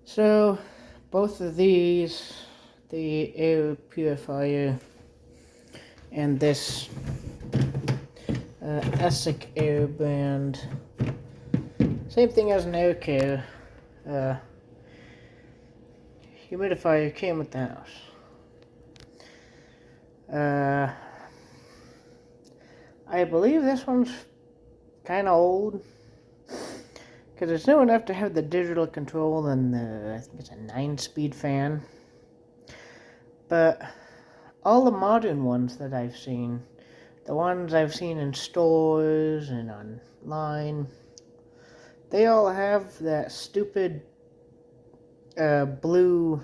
So, both of these, the air purifier and this Essick Air brand, same thing as an air care humidifier, came with the house. I believe this one's kind of old, because it's new enough to have the digital control and I think it's a 9-speed fan. But all the modern ones that I've seen, the ones I've seen in stores and online, they all have that stupid blue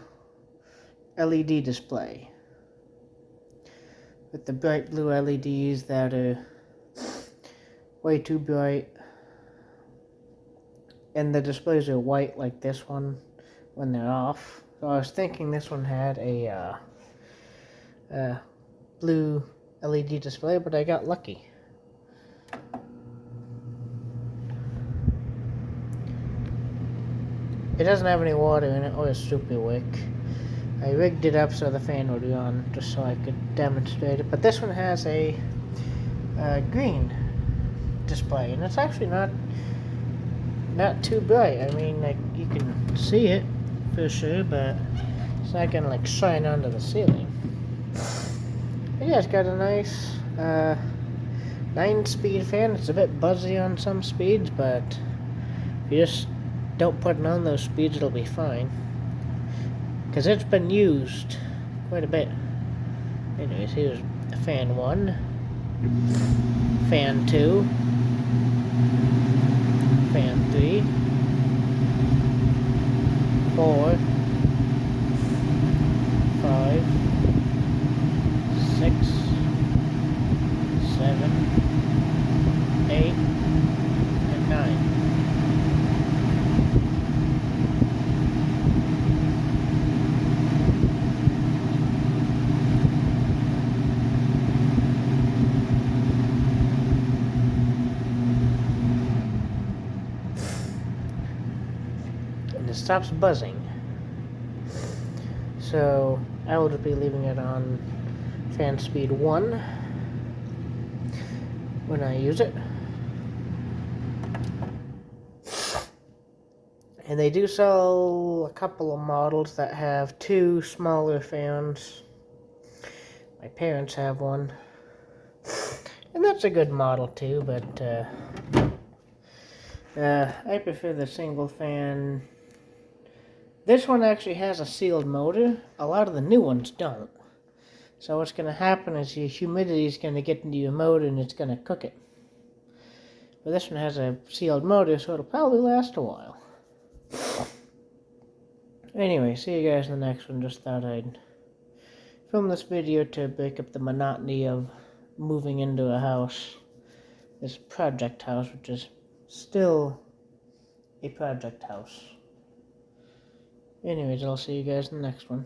LED display with the bright blue LEDs that are way too bright, and the displays are white like this one when they're off. So I was thinking this one had a blue LED display, but I got lucky. It doesn't have any water in it or a super wick. I rigged it up so the fan would run, just so I could demonstrate it. But this one has a green display, and it's actually not too bright. I mean, like, you can see it for sure, but it's not gonna like shine onto the ceiling. But yeah, it's got a nice 9-speed fan. It's a bit buzzy on some speeds, but if you just don't put it on those speeds, it'll be fine, because it's been used quite a bit. Anyways, here's fan 1, fan 2, fan 3, 4, 5, 6, 7, 8, and 9. And it stops buzzing. So I will just be leaving it on fan speed 1 when I use it. And they do sell a couple of models that have 2 smaller fans. My parents have one, and that's a good model too, but I prefer the single fan. This one actually has a sealed motor. A lot of the new ones don't. So what's going to happen is your humidity is going to get into your motor and it's going to cook it. But this one has a sealed motor, so it'll probably last a while. Anyway, see you guys in the next one. Just thought I'd film this video to break up the monotony of moving into a house. This project house, which is still a project house. Anyways, I'll see you guys in the next one.